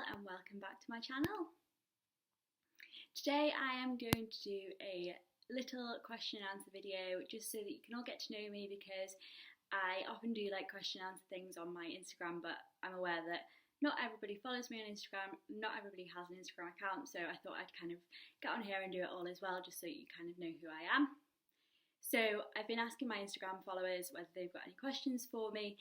Elle and welcome back to my channel. Today I am going to do a little question and answer video just so that you can all get to know me, because I often do like question and answer things on my Instagram, but I'm aware that not everybody follows me on Instagram, not everybody has an Instagram account, so I thought I'd kind of get on here and do it all as well, just so you kind of know who I am. So I've been asking my Instagram followers whether they've got any questions for me,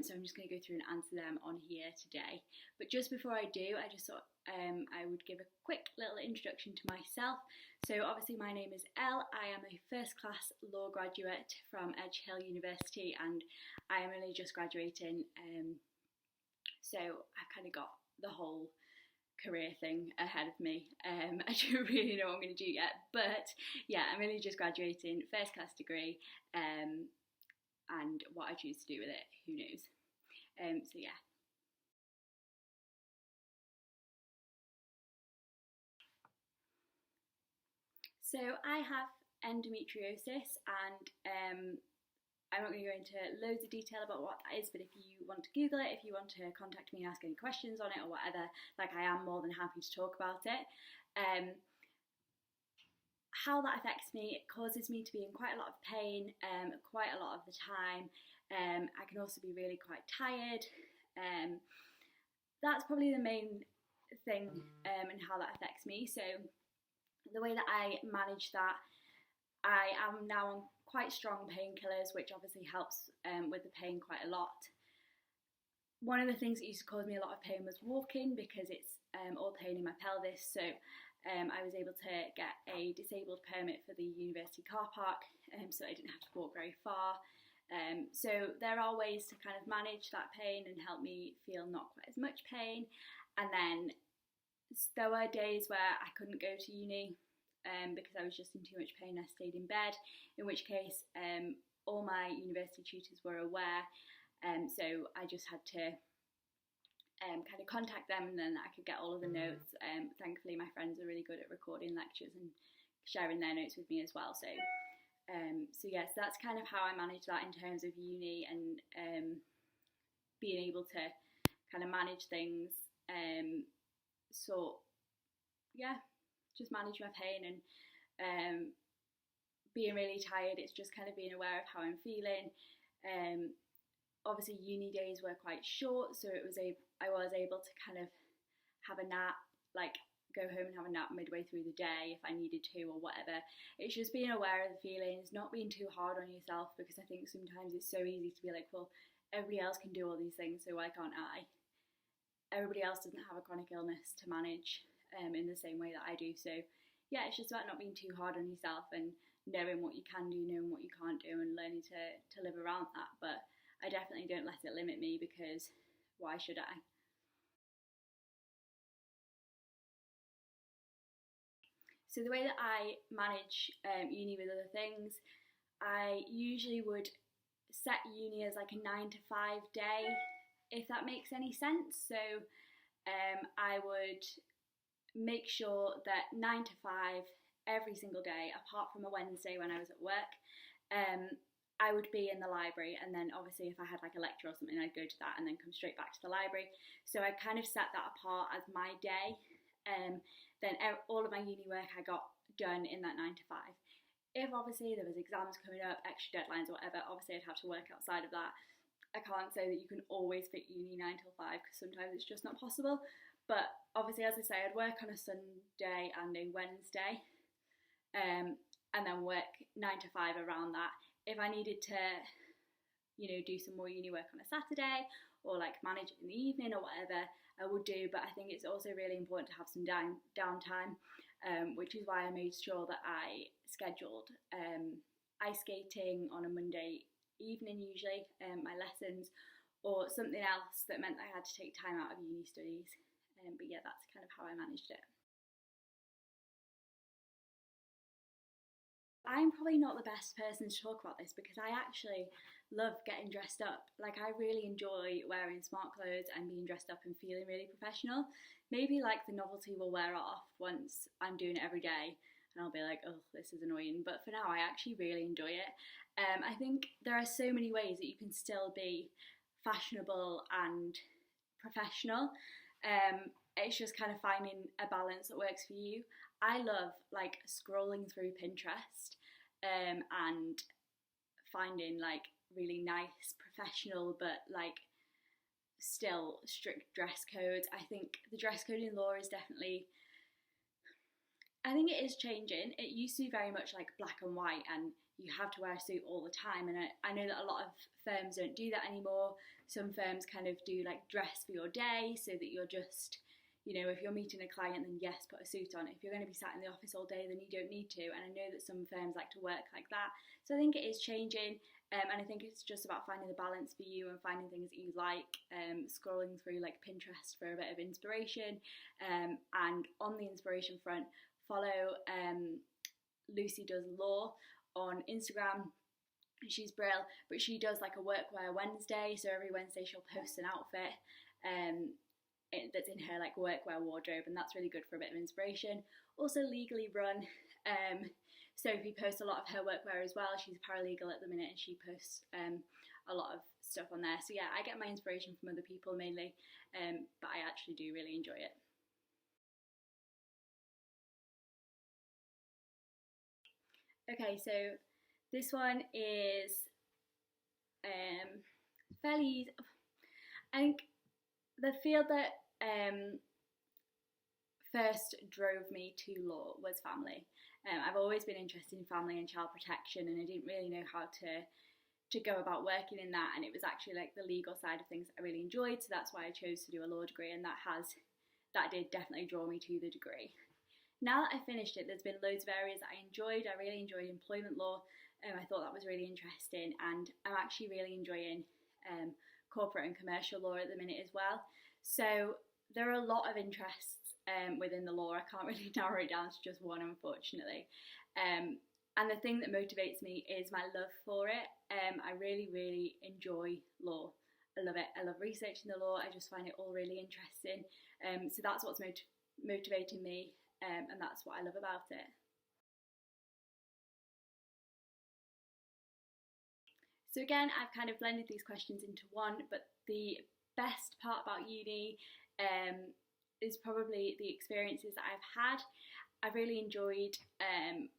so I'm just going to go through and answer them on here today. But just before I do, I just thought I would give a quick little introduction to myself. So obviously my name is Elle, I am a first class law graduate from Edge Hill University and I am only just graduating, so I've kind of got the whole career thing ahead of me. I don't really know what I'm going to do yet, but yeah, I'm only just graduating, first class degree, and what I choose to do with it, who knows. So yeah. So I have endometriosis, and I'm not going to go into loads of detail about what that is, but if you want to Google it, if you want to contact me and ask any questions on it or whatever, like, I am more than happy to talk about it. How that affects me, it causes me to be in quite a lot of pain quite a lot of the time. I can also be really quite tired. That's probably the main thing in how that affects me. So the way that I manage that, I am now on quite strong painkillers, which obviously helps with the pain quite a lot. One of the things that used to cause me a lot of pain was walking, because it's all pain in my pelvis. So I was able to get a disabled permit for the university car park, so I didn't have to walk very far. So there are ways to kind of manage that pain and help me feel not quite as much pain. And then there were days where I couldn't go to uni because I was just in too much pain. I stayed in bed, in which case all my university tutors were aware, so I just had to kind of contact them, and then I could get all of the notes. Thankfully my friends are really good at recording lectures and sharing their notes with me as well, so yes, that's kind of how I manage that in terms of uni and being able to kind of manage things. So yeah, just manage my pain and being really tired. It's just kind of being aware of how I'm feeling. Obviously uni days were quite short, so I was able to kind of have a nap, like go home and have a nap midway through the day if I needed to or whatever. It's just being aware of the feelings, not being too hard on yourself, because I think sometimes it's so easy to be like, well, everybody else can do all these things, so why can't I? Everybody else doesn't have a chronic illness to manage in the same way that I do. So yeah, it's just about not being too hard on yourself and knowing what you can do, knowing what you can't do, and learning to live around that. But I definitely don't let it limit me, because why should I? So the way that I manage uni with other things, I usually would set uni as like a 9 to 5 day, if that makes any sense. So I would make sure that 9 to 5 every single day, apart from a Wednesday when I was at work, I would be in the library, and then obviously if I had like a lecture or something, I'd go to that and then come straight back to the library. So I kind of set that apart as my day. Then all of my uni work I got done in that 9 to 5. If obviously there was exams coming up, extra deadlines or whatever, obviously I'd have to work outside of that. I can't say that you can always fit uni 9 till 5, because sometimes it's just not possible. But obviously, as I say, I'd work on a Sunday and a Wednesday, and then work 9 to 5 around that. If I needed to, do some more uni work on a Saturday, or like manage it in the evening or whatever, I would do. But I think it's also really important to have some downtime, which is why I made sure that I scheduled ice skating on a Monday evening, usually, my lessons, or something else that meant that I had to take time out of uni studies. But yeah, that's kind of how I managed it. I'm probably not the best person to talk about this, because I actually love getting dressed up. Like, I really enjoy wearing smart clothes and being dressed up and feeling really professional. Maybe like the novelty will wear off once I'm doing it every day and I'll be like, oh, this is annoying. But for now, I actually really enjoy it. I think there are so many ways that you can still be fashionable and professional. it's just kind of finding a balance that works for you. I love like scrolling through Pinterest and finding like really nice professional but like still strict dress codes. I think the dress code in law is definitely, I think it is changing. It used to be very much like black and white and you have to wear a suit all the time, and I know that a lot of firms don't do that anymore. Some firms kind of do like dress for your day, so that you're just, you know, if you're meeting a client, then yes, put a suit on. If you're going to be sat in the office all day, then you don't need to. And I know that some firms like to work like that. So I think it is changing, and I think it's just about finding the balance for you and finding things that you like, scrolling through like Pinterest for a bit of inspiration. And on the inspiration front, follow Lucy Does Law on Instagram. She's brilliant, but she does like a workwear Wednesday, so every Wednesday she'll post an outfit that's in her like workwear wardrobe, and that's really good for a bit of inspiration. Also Legally Run, Sophie posts a lot of her workwear as well. She's a paralegal at the minute and she posts a lot of stuff on there. So yeah, I get my inspiration from other people mainly, but I actually do really enjoy it. Okay, so this one is fairly easy. I think the field that first drove me to law was family. I've always been interested in family and child protection, and I didn't really know how to go about working in that, and it was actually like the legal side of things that I really enjoyed, so that's why I chose to do a law degree, and that did definitely draw me to the degree. Now that I finished it, there's been loads of areas that I enjoyed. I really enjoyed employment law. I thought that was really interesting, and I'm actually really enjoying corporate and commercial law at the minute as well. So there are a lot of interests within the law. I can't really narrow it down to just one, unfortunately. And the thing that motivates me is my love for it. I really, really enjoy law. I love it. I love researching the law. I just find it all really interesting. So that's what's motivating me, and that's what I love about it. So again, I've kind of blended these questions into one, but the best part about uni is probably the experiences that I've had. I've really enjoyed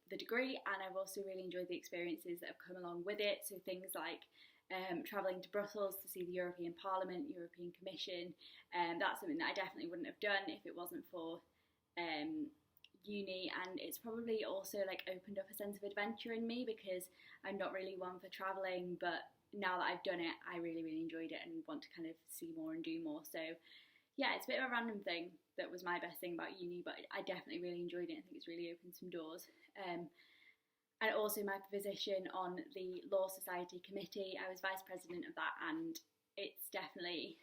the degree, and I've also really enjoyed the experiences that have come along with it. So things like travelling to Brussels to see the European Parliament, European Commission. That's something that I definitely wouldn't have done if it wasn't for uni, and it's probably also like opened up a sense of adventure in me, because I'm not really one for travelling, but now that I've done it, I really, really enjoyed it and want to kind of see more and do more. So yeah, it's a bit of a random thing that was my best thing about uni, but I definitely really enjoyed it. I think it's really opened some doors. And also my position on the Law Society Committee, I was vice president of that, and it's definitely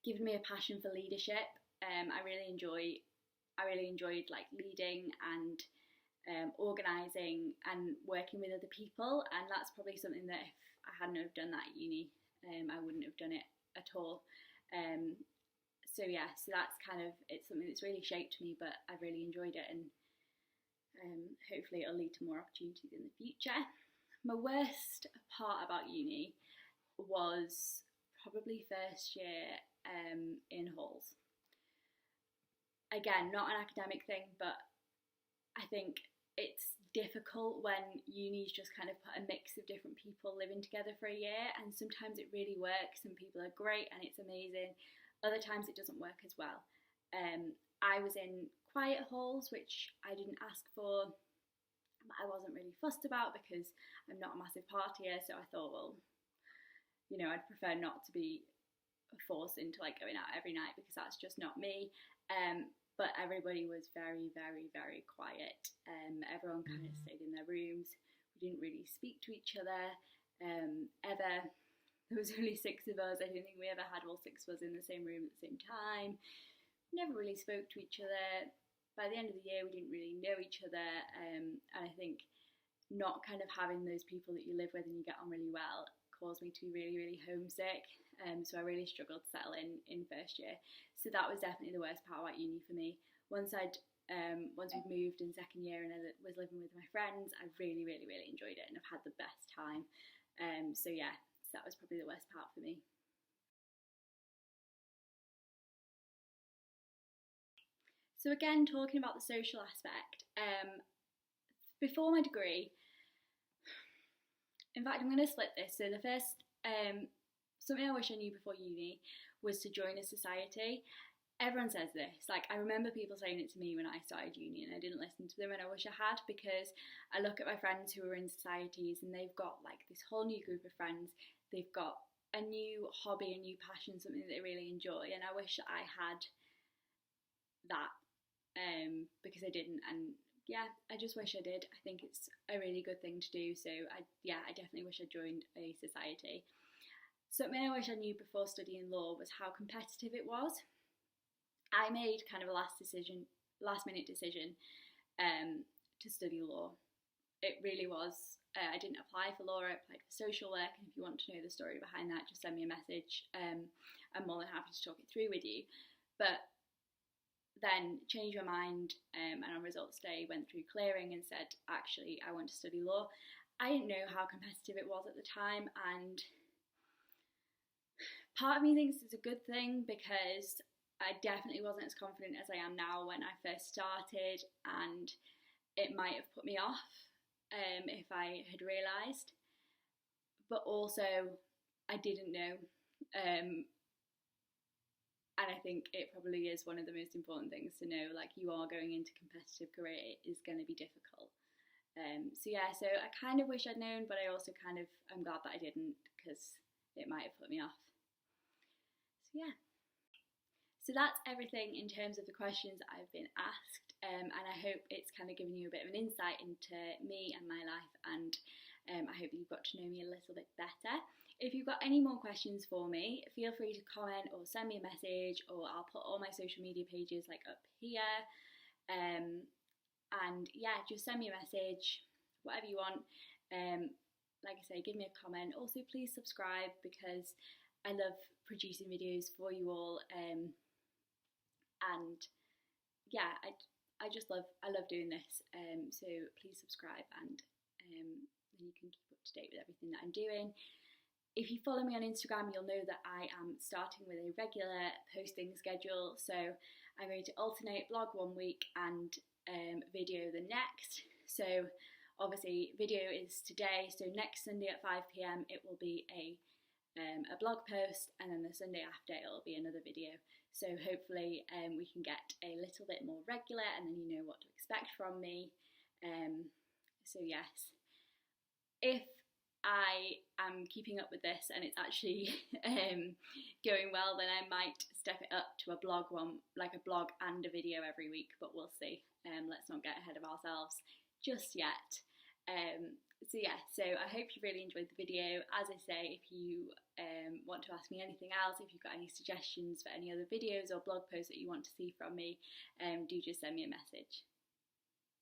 given me a passion for leadership. I really enjoyed like leading and organising and working with other people, and that's probably something that if I hadn't have done that at uni, I wouldn't have done it at all. So yeah, so that's kind of, it's something that's really shaped me, but I've really enjoyed it, and hopefully it'll lead to more opportunities in the future. My worst part about uni was probably first year in halls. Again, not an academic thing, but I think it's difficult when uni's just kind of put a mix of different people living together for a year, and sometimes it really works and people are great and it's amazing. Other times it doesn't work as well. I was in quiet halls, which I didn't ask for, but I wasn't really fussed about because I'm not a massive partier, so I thought, well, you know, I'd prefer not to be forced into like going out every night, because that's just not me. But everybody was very, very, very quiet. Everyone kind of stayed in their rooms. We didn't really speak to each other ever. There was only 6 of us. I don't think we ever had all 6 of us in the same room at the same time. Never really spoke to each other. By the end of the year, we didn't really know each other. And I think not kind of having those people that you live with and you get on really well caused me to be really, really homesick. So I really struggled to settle in first year. So that was definitely the worst part about uni for me. Once we'd moved in second year and I was living with my friends, I really, really, really enjoyed it and I've had the best time. So yeah, so that was probably the worst part for me. So again, talking about the social aspect, before my degree, in fact, I'm going to split this. So the first, something I wish I knew before uni was to join a society. Everyone says this. Like, I remember people saying it to me when I started uni and I didn't listen to them, and I wish I had, because I look at my friends who are in societies and they've got like this whole new group of friends. They've got a new hobby, a new passion, something that they really enjoy, and I wish I had that, because I didn't. And yeah, I just wish I did. I think it's a really good thing to do. So I definitely wish I joined a society. Something I wish I knew before studying law was how competitive it was. I made kind of a last minute decision to study law. It really was. I didn't apply for law, I applied for social work, and if you want to know the story behind that, just send me a message. I'm more than happy to talk it through with you. But then changed my mind, and on results day went through clearing and said, actually, I want to study law. I didn't know how competitive it was at the time, and part of me thinks it's a good thing, because I definitely wasn't as confident as I am now when I first started, and it might have put me off if I had realised. But also, I didn't know. And I think it probably is one of the most important things to know. Like, you are going into a competitive career, it is going to be difficult. So I kind of wish I'd known, but I also kind of, I'm glad that I didn't, because it might have put me off. So yeah. So that's everything in terms of the questions that I've been asked, and I hope it's kind of given you a bit of an insight into me and my life, and I hope you've got to know me a little bit better. If you've got any more questions for me, feel free to comment or send me a message, or I'll put all my social media pages like up here, and yeah, just send me a message, whatever you want. Like I say, give me a comment. Also, please subscribe, because I love producing videos for you all. And yeah, I love doing this. So please subscribe, and then you can keep up to date with everything that I'm doing. If you follow me on Instagram, you'll know that I am starting with a regular posting schedule. So I'm going to alternate blog one week and video the next. So obviously video is today, so next Sunday at 5 p.m. it will be a blog post, and then the Sunday after it'll be another video. So hopefully we can get a little bit more regular, and then you know what to expect from me. So yes, if I am keeping up with this and it's actually going well, then I might step it up to a blog and a video every week, but we'll see. Let's not get ahead of ourselves just yet. So I hope you really enjoyed the video. As I say, if you want to ask me anything else, if you've got any suggestions for any other videos or blog posts that you want to see from me, do just send me a message.